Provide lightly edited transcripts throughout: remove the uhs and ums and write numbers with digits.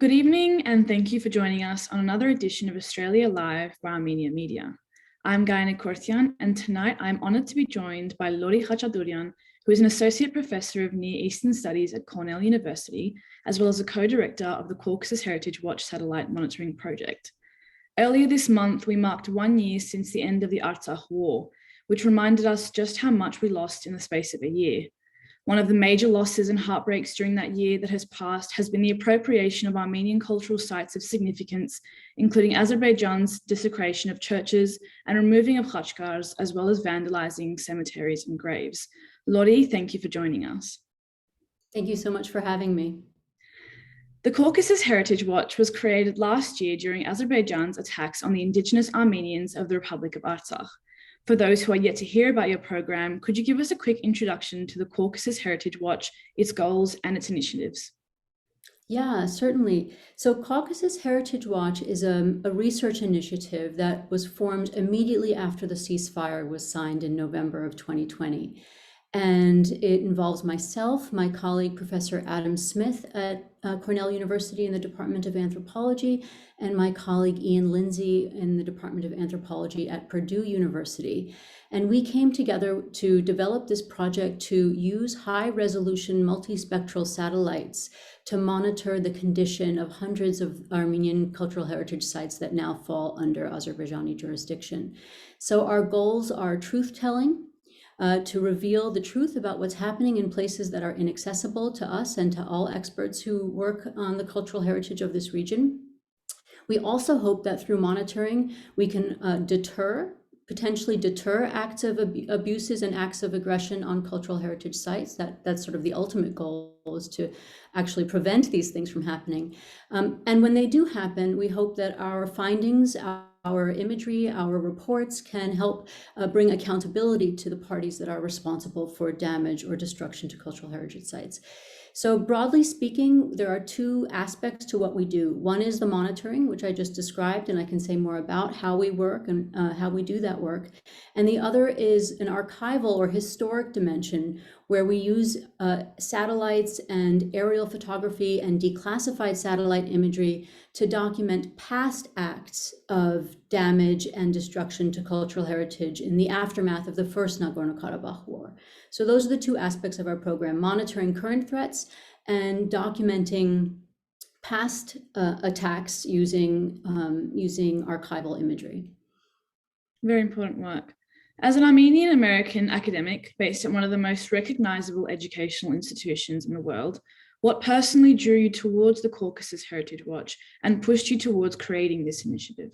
Good evening, and thank you for joining us on another edition of Australia Live by Armenia Media. I'm Gayane Kortian, and tonight I'm honoured to be joined by Lori Khatchadourian, who is an Associate Professor of Near Eastern Studies at Cornell University, as well as a co-director of the Caucasus Heritage Watch Satellite Monitoring Project. Earlier this month, we marked 1 year since the end of the Artsakh War, which reminded us just how much we lost in the space of a year. One of the major losses and heartbreaks during that year that has passed has been the appropriation of Armenian cultural sites of significance, including Azerbaijan's desecration of churches and removing of khachkars, as well as vandalizing cemeteries and graves. Lori, thank you for joining us. Thank you so much for having me. The Caucasus Heritage Watch was created last year during Azerbaijan's attacks on the indigenous Armenians of the Republic of Artsakh. For those who are yet to hear about your program, could you give us a quick introduction to the Caucasus Heritage Watch, its goals and its initiatives? Yeah, certainly. So Caucasus Heritage Watch is a research initiative that was formed immediately after the ceasefire was signed in November of 2020. And it involves myself, my colleague, Professor Adam Smith at Cornell University in the Department of Anthropology, and my colleague Ian Lindsay in the Department of Anthropology at Purdue University. And we came together to develop this project to use high-resolution multispectral satellites to monitor the condition of hundreds of Armenian cultural heritage sites that now fall under Azerbaijani jurisdiction. So our goals are truth-telling, to reveal the truth about what's happening in places that are inaccessible to us and to all experts who work on the cultural heritage of this region. We also hope that through monitoring, we can potentially deter acts of abuses and acts of aggression on cultural heritage sites. That's sort of the ultimate goal, is to actually prevent these things from happening. And when they do happen, we hope that our findings, our imagery, our reports can help bring accountability to the parties that are responsible for damage or destruction to cultural heritage sites. So broadly speaking, there are two aspects to what we do. One is the monitoring, which I just described, and I can say more about how we work and how we do that work. And the other is an archival or historic dimension, where we use satellites and aerial photography and declassified satellite imagery to document past acts of damage and destruction to cultural heritage in the aftermath of the first Nagorno Karabakh War. So those are the two aspects of our program: monitoring current threats and documenting past attacks using archival imagery. Very important work. As an Armenian American academic based at one of the most recognizable educational institutions in the world, what personally drew you towards the Caucasus Heritage Watch and pushed you towards creating this initiative?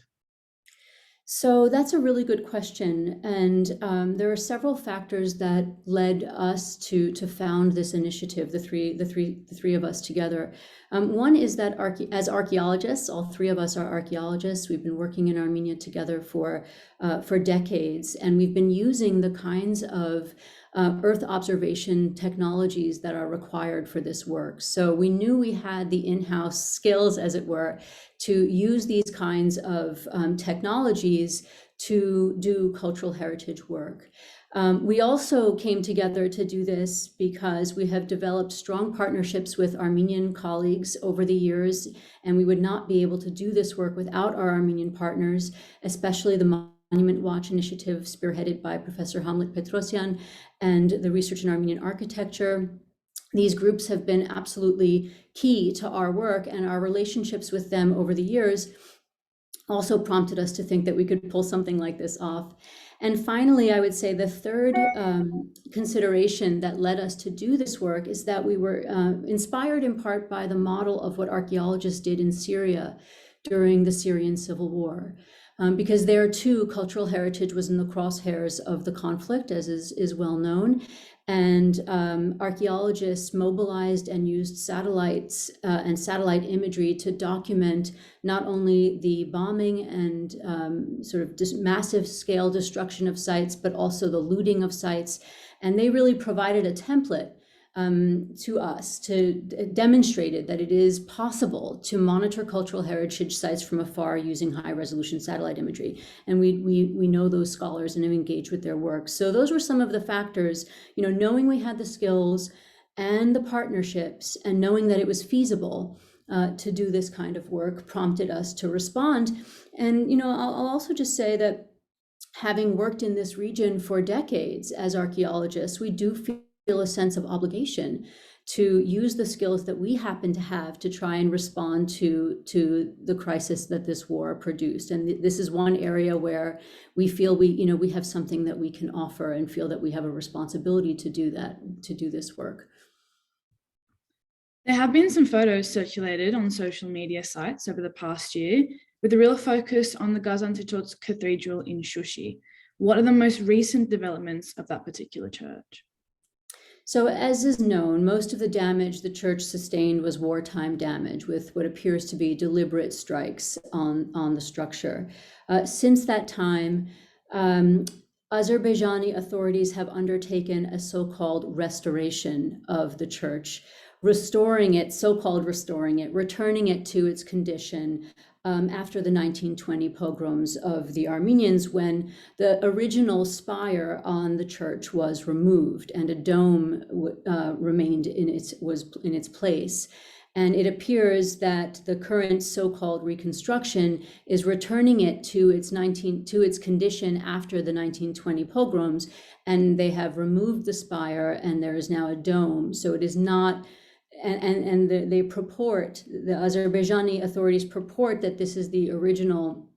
So that's a really good question, and there are several factors that led us to found this initiative. The three of us together. One is that as archaeologists, all three of us are archaeologists. We've been working in Armenia together for decades, and we've been using the kinds of Earth observation technologies that are required for this work. So we knew we had the in-house skills, as it were, to use these kinds of technologies to do cultural heritage work. We also came together to do this because we have developed strong partnerships with Armenian colleagues over the years, and we would not be able to do this work without our Armenian partners, especially the Monument Watch initiative spearheaded by Professor Hamlet Petrosyan and the Research in Armenian Architecture. These groups have been absolutely key to our work, and our relationships with them over the years also prompted us to think that we could pull something like this off. And finally, I would say the third consideration that led us to do this work is that we were inspired in part by the model of what archaeologists did in Syria during the Syrian civil war. Because there too, cultural heritage was in the crosshairs of the conflict, as is well known. And archaeologists mobilized and used satellites and satellite imagery to document not only the bombing and sort of massive scale destruction of sites, but also the looting of sites. And they really provided a template to us, demonstrated that it is possible to monitor cultural heritage sites from afar using high resolution satellite imagery. And we know those scholars and have engaged with their work. So those were some of the factors, knowing we had the skills and the partnerships and knowing that it was feasible, to do this kind of work prompted us to respond. And, I'll also just say that having worked in this region for decades as archaeologists, we do feel a sense of obligation to use the skills that we happen to have to try and respond to the crisis that this war produced. And this is one area where we feel we have something that we can offer and feel that we have a responsibility to do that, to do this work. There have been some photos circulated on social media sites over the past year with a real focus on the Razanshetsuts Cathedral in Shushi. What are the most recent developments of that particular church? So as is known, most of the damage the church sustained was wartime damage with what appears to be deliberate strikes on the structure. Since that time, Azerbaijani authorities have undertaken a so-called restoration of the church, returning it to its condition after the 1920 pogroms of the Armenians, when the original spire on the church was removed and a dome remained in its place. And it appears that the current so-called reconstruction is returning it to its condition after the 1920 pogroms, and they have removed the spire and there is now a dome. So it is not. And the Azerbaijani authorities purport that this is the original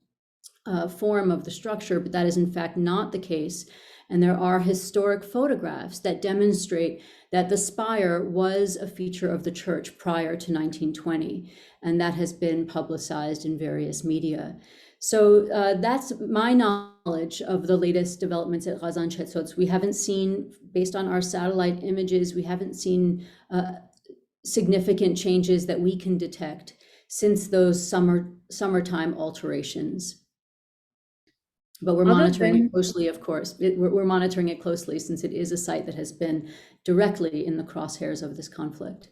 form of the structure, but that is in fact not the case. And there are historic photographs that demonstrate that the spire was a feature of the church prior to 1920, and that has been publicized in various media. So that's my knowledge of the latest developments at Razanshetsuts. We haven't seen, based on our satellite images, we haven't seen significant changes that we can detect since those summertime alterations. But we're monitoring it closely, of course. We're monitoring it closely since it is a site that has been directly in the crosshairs of this conflict.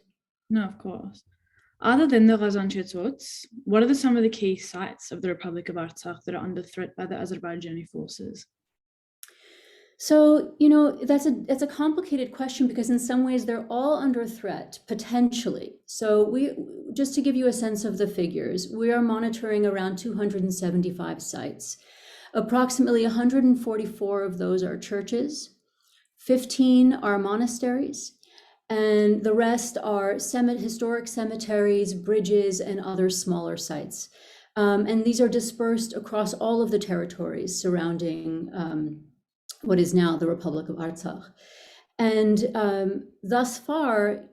No, of course. Other than the Razanshetsuts, what are some of the key sites of the Republic of Artsakh that are under threat by the Azerbaijani forces? So, that's a complicated question because in some ways they're all under threat, potentially. So just to give you a sense of the figures, we are monitoring around 275 sites. Approximately 144 of those are churches, 15 are monasteries, and the rest are historic cemeteries, bridges, and other smaller sites. And these are dispersed across all of the territories surrounding what is now the Republic of Artsakh. And thus far,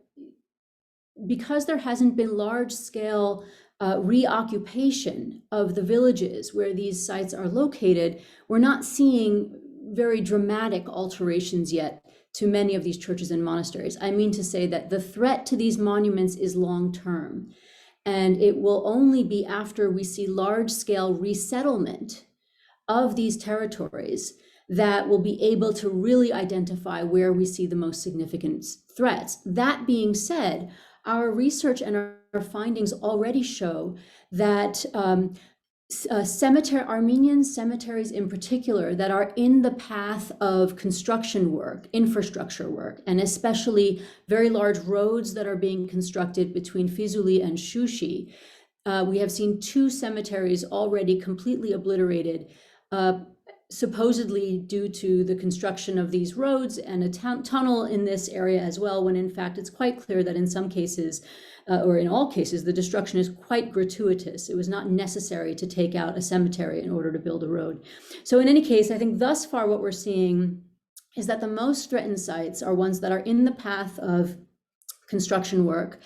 because there hasn't been large-scale reoccupation of the villages where these sites are located, we're not seeing very dramatic alterations yet to many of these churches and monasteries. I mean to say that the threat to these monuments is long-term, and it will only be after we see large-scale resettlement of these territories that will be able to really identify where we see the most significant threats. That being said, our research and our findings already show that Armenian cemeteries in particular that are in the path of construction work, infrastructure work, and especially very large roads that are being constructed between Fizuli and Shushi. We have seen 2 cemeteries already completely obliterated, supposedly due to the construction of these roads and a tunnel in this area as well, when in fact it's quite clear that in some cases, or in all cases, the destruction is quite gratuitous. It was not necessary to take out a cemetery in order to build a road. So in any case, I think thus far what we're seeing is that the most threatened sites are ones that are in the path of construction work.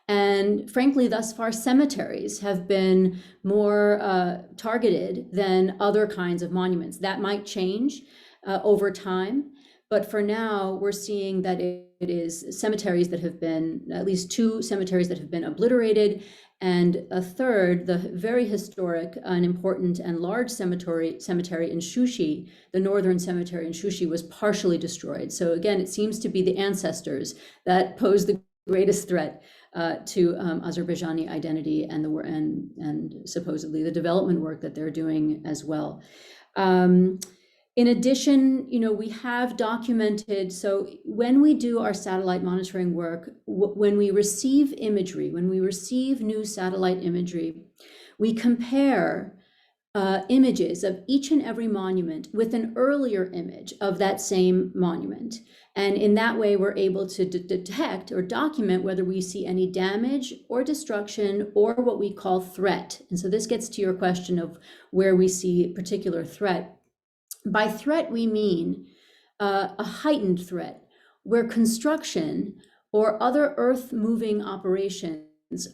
And frankly, thus far, cemeteries have been more targeted than other kinds of monuments. That might change over time, but for now, we're seeing that it is cemeteries that have been, at least 2 cemeteries that have been obliterated, and a third, the very historic and important and large cemetery in Shushi, the northern cemetery in Shushi, was partially destroyed. So again, it seems to be the ancestors that pose the greatest threat to Azerbaijani identity and supposedly the development work that they're doing as well. In addition, we have documented, so when we do our satellite monitoring work, when we receive imagery, when we receive new satellite imagery, we compare images of each and every monument with an earlier image of that same monument. And in that way, we're able to detect or document whether we see any damage or destruction or what we call threat. And so this gets to your question of where we see a particular threat. By threat, we mean a heightened threat where construction or other earth-moving operations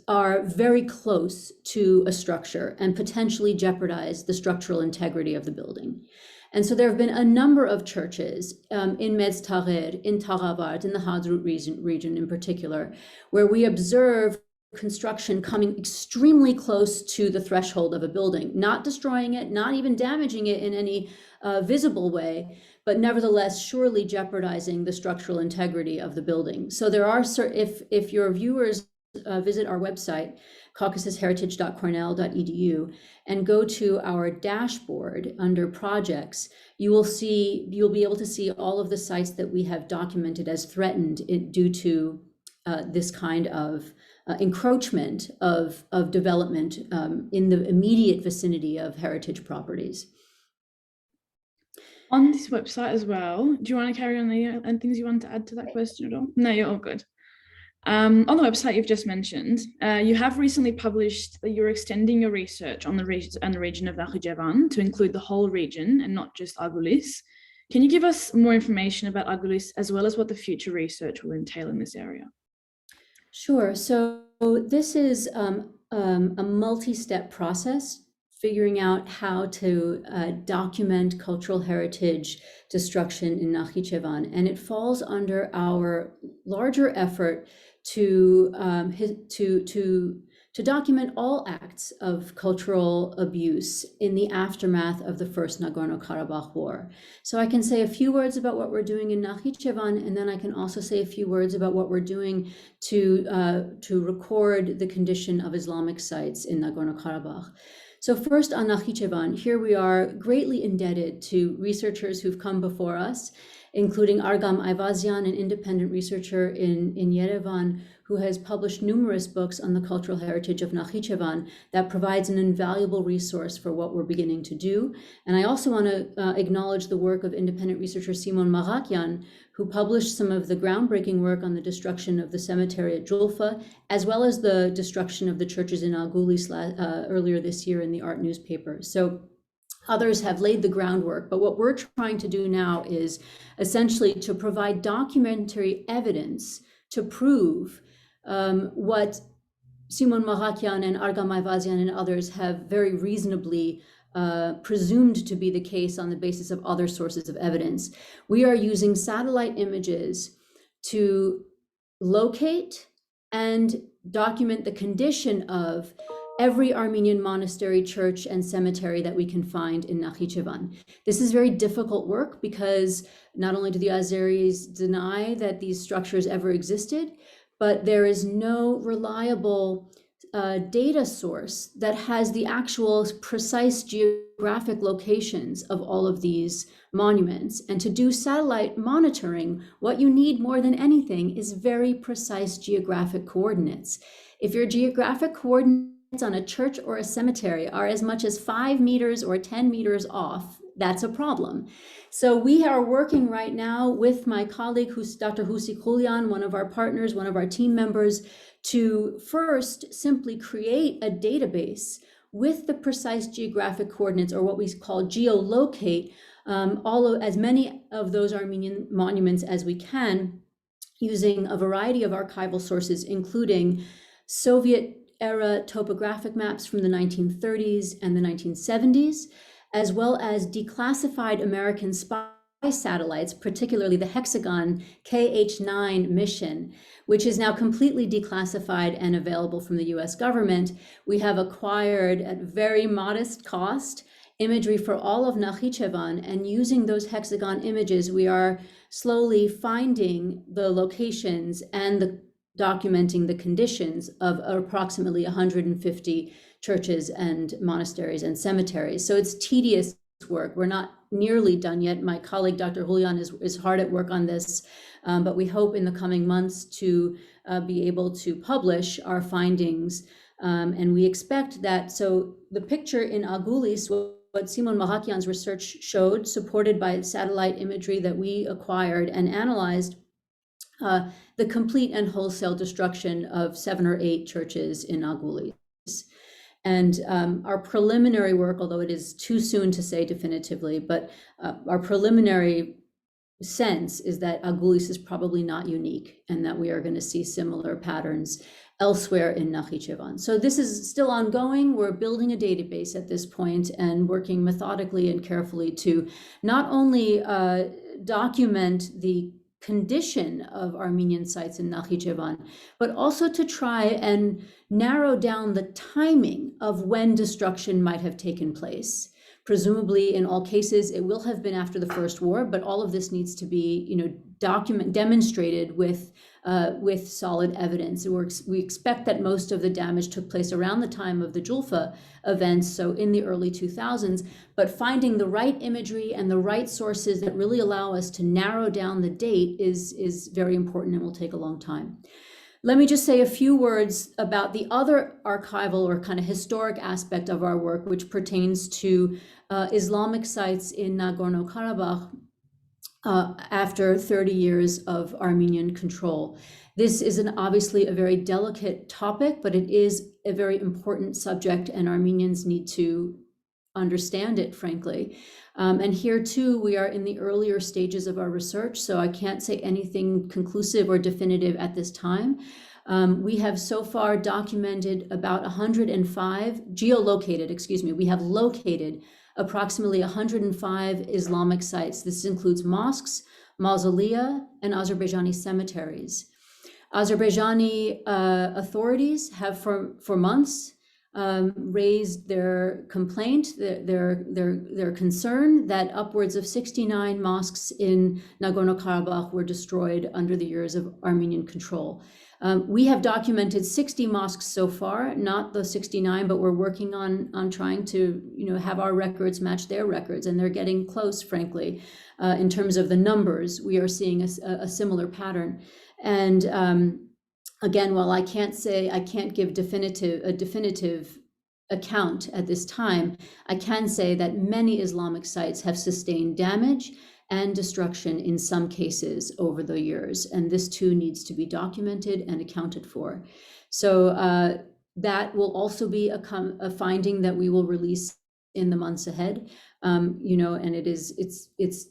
are very close to a structure and potentially jeopardize the structural integrity of the building. And so there have been a number of churches in Metz Tahrir, in Taghavard, in the Hadrut region in particular, where we observe construction coming extremely close to the threshold of a building, not destroying it, not even damaging it in any visible way, but nevertheless surely jeopardizing the structural integrity of the building. So there are, if your viewers visit our website, caucasusheritage.cornell.edu, and go to our dashboard under projects, you'll be able to see all of the sites that we have documented as threatened due to this kind of encroachment of development in the immediate vicinity of heritage properties. On this website as well, do you want to carry on and things you want to add to that question at all? No, you're all good. On the website you've just mentioned, you have recently published that you're extending your research on the region of Nakhichevan to include the whole region and not just Agoulis. Can you give us more information about Agoulis as well as what the future research will entail in this area? Sure. So this is a multi-step process, figuring out how to document cultural heritage destruction in Nakhichevan, and it falls under our larger effort to document all acts of cultural abuse in the aftermath of the First Nagorno-Karabakh War. So I can say a few words about what we're doing in Nakhichevan, and then I can also say a few words about what we're doing to record the condition of Islamic sites in Nagorno-Karabakh. So first on Nakhichevan, here we are greatly indebted to researchers who've come before us, including Argam Ayvazian, an independent researcher in Yerevan, who has published numerous books on the cultural heritage of Nakhichevan that provides an invaluable resource for what we're beginning to do. And I also want to acknowledge the work of independent researcher Simon Marakian, who published some of the groundbreaking work on the destruction of the cemetery at Julfa, as well as the destruction of the churches in Agoulis earlier this year in the art newspaper. So others have laid the groundwork, but what we're trying to do now is essentially to provide documentary evidence to prove what Simon Marakian and Argam Ayvazian and others have very reasonably presumed to be the case on the basis of other sources of evidence. We are using satellite images to locate and document the condition of every Armenian monastery, church, and cemetery that we can find in Nakhichevan. This is very difficult work because not only do the Azeris deny that these structures ever existed, but there is no reliable data source that has the actual precise geographic locations of all of these monuments. And to do satellite monitoring, what you need more than anything is very precise geographic coordinates. If your geographic coordinates on a church or a cemetery are as much as 5 meters or 10 meters off, that's a problem. So we are working right now with my colleague, Dr. Husi Khulian, one of our partners, one of our team members, to first simply create a database with the precise geographic coordinates, or what we call geolocate, as many of those Armenian monuments as we can, using a variety of archival sources, including Soviet-era topographic maps from the 1930s and the 1970s, as well as declassified American spy satellites, particularly the Hexagon KH-9 mission, which is now completely declassified and available from the US government. We have acquired at very modest cost imagery for all of Nakhichevan, and using those Hexagon images, we are slowly finding the locations and documenting the conditions of approximately 150 churches and monasteries and cemeteries. So it's tedious work. We're not nearly done yet. My colleague, Dr. Julian, is hard at work on this, but we hope in the coming months to be able to publish our findings. And we expect that, so the picture in Agoulis, what Simon Marakian's research showed, supported by satellite imagery that we acquired and analyzed, the complete and wholesale destruction of 7 or 8 churches in Agoulis. And our preliminary work, although it is too soon to say definitively, but our preliminary sense is that Agoulis is probably not unique and that we are going to see similar patterns elsewhere in Nakhichevan. So this is still ongoing. We're building a database at this point and working methodically and carefully to not only document the condition of Armenian sites in Nakhichevan, but also to try and narrow down the timing of when destruction might have taken place. Presumably, in all cases, it will have been after the First War, but all of this needs to be, demonstrated with solid evidence. We expect that most of the damage took place around the time of the Julfa events, so in the early 2000s, but finding the right imagery and the right sources that really allow us to narrow down the date is very important and will take a long time. Let me just say a few words about the other archival or kind of historic aspect of our work, which pertains to Islamic sites in Nagorno-Karabakh after 30 years of Armenian control. This is obviously a very delicate topic, but it is a very important subject, and Armenians need to understand it, frankly. And here too, we are in the earlier stages of our research, so I can't say anything conclusive or definitive at this time. We have so far documented about 105, we have located approximately 105 Islamic sites. This includes mosques, mausolea, and Azerbaijani cemeteries. Azerbaijani authorities have for months raised their complaint, their concern that upwards of 69 mosques in Nagorno-Karabakh were destroyed under the years of Armenian control. We have documented 60 mosques so far, not the 69, but we're working on trying to have our records match their records, and they're getting close, frankly, in terms of the numbers. We are seeing a similar pattern. And again, while I can't give a definitive account at this time, I can say that many Islamic sites have sustained damage and destruction in some cases over the years. And this too needs to be documented and accounted for. So that will also be a finding that we will release in the months ahead. And it's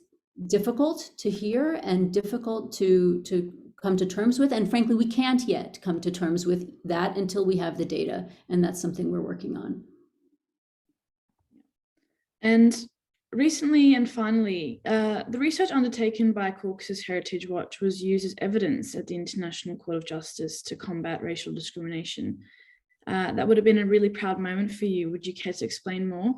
difficult to hear and difficult to come to terms with. And frankly, we can't yet come to terms with that until we have the data. And that's something we're working on. And recently and finally, the research undertaken by Caucasus Heritage Watch was used as evidence at the International Court of Justice to combat racial discrimination. That would have been a really proud moment for you. Would you care to explain more?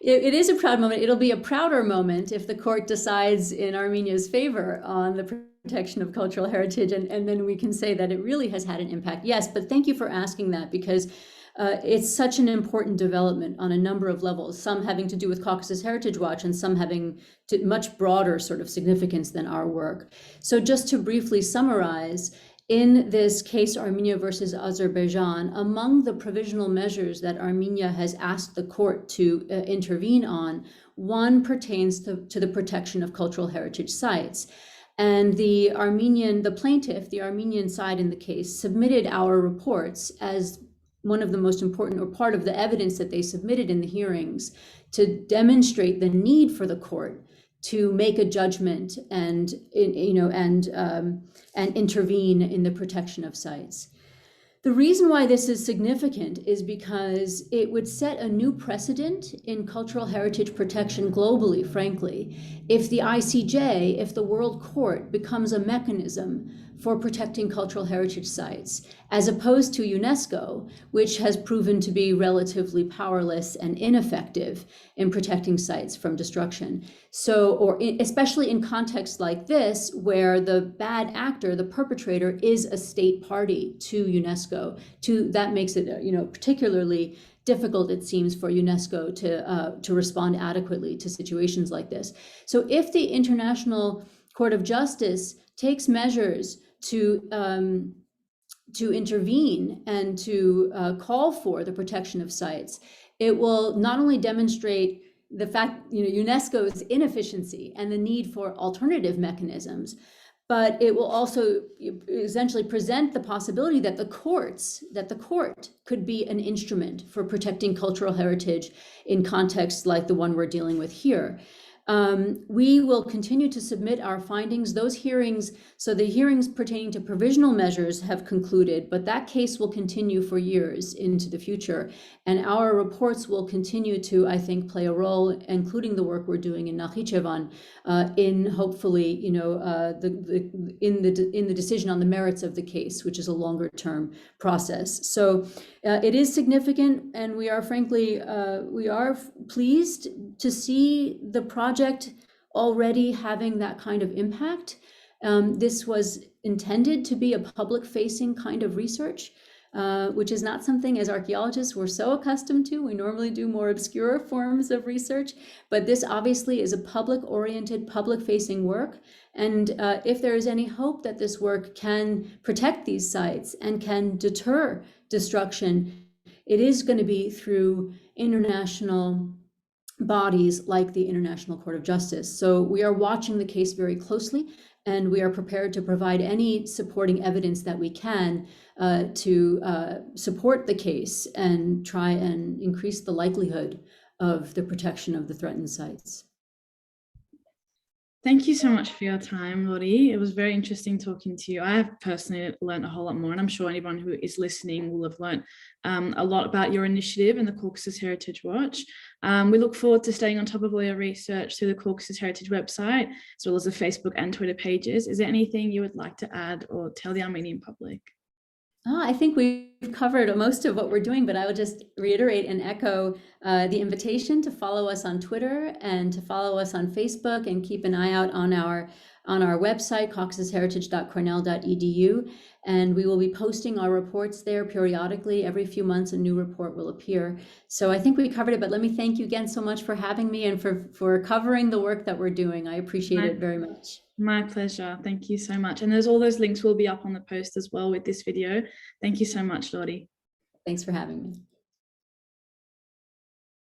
It is a proud moment. It'll be a prouder moment if the court decides in Armenia's favor on the protection of cultural heritage, and then we can say that it really has had an impact. Yes, but thank you for asking that, because it's such an important development on a number of levels, some having to do with Caucasus Heritage Watch and some having much broader sort of significance than our work. So just to briefly summarize, in this case, Armenia versus Azerbaijan, among the provisional measures that Armenia has asked the court to intervene on, one pertains to the protection of cultural heritage sites. And the plaintiff, the Armenian side in the case, submitted our reports as one of the most important, or part of the evidence that they submitted in the hearings, to demonstrate the need for the court to make a judgment and intervene in the protection of sites. The reason why this is significant is because it would set a new precedent in cultural heritage protection globally, frankly, if the ICJ, if the World Court becomes a mechanism for protecting cultural heritage sites, as opposed to UNESCO, which has proven to be relatively powerless and ineffective in protecting sites from destruction. So, especially in contexts like this, where the bad actor, the perpetrator, is a state party to UNESCO. That makes it, particularly difficult, it seems, for UNESCO to respond adequately to situations like this. So if the International Court of Justice takes measures to intervene and to call for the protection of sites, it will not only demonstrate the fact, UNESCO's inefficiency and the need for alternative mechanisms, but it will also essentially present the possibility that the court could be an instrument for protecting cultural heritage in contexts like the one we're dealing with here. We will continue to submit our findings. Those hearings, so the hearings pertaining to provisional measures have concluded, but that case will continue for years into the future. And our reports will continue to, I think, play a role, including the work we're doing in Nakhichevan, in hopefully, in the decision on the merits of the case, which is a longer term process. So it is significant, and we are frankly, we are pleased to see the project already having that kind of impact. This was intended to be a public-facing kind of research, which is not something as archaeologists we're so accustomed to. We normally do more obscure forms of research, but this obviously is a public-oriented, public-facing work. And if there is any hope that this work can protect these sites and can deter destruction, it is going to be through international bodies like the International Court of Justice. So we are watching the case very closely, and we are prepared to provide any supporting evidence that we can to support the case and try and increase the likelihood of the protection of the threatened sites. Thank you so much for your time, Lori. It was very interesting talking to you. I have personally learned a whole lot more, and I'm sure anyone who is listening will have learned a lot about your initiative and the Caucasus Heritage Watch. We look forward to staying on top of all your research through the Caucasus Heritage website, as well as the Facebook and Twitter pages. Is there anything you would like to add or tell the Armenian public? I think we've covered most of what we're doing, but I would just reiterate and echo the invitation to follow us on Twitter and to follow us on Facebook, and keep an eye out on our website, caucasusheritage.cornell.edu. And we will be posting our reports there periodically. Every few months, a new report will appear. So I think we covered it, but let me thank you again so much for having me and for covering the work that we're doing. I appreciate it very much. My pleasure. Thank you so much. And all those links will be up on the post as well with this video. Thank you so much, Lori. Thanks for having me.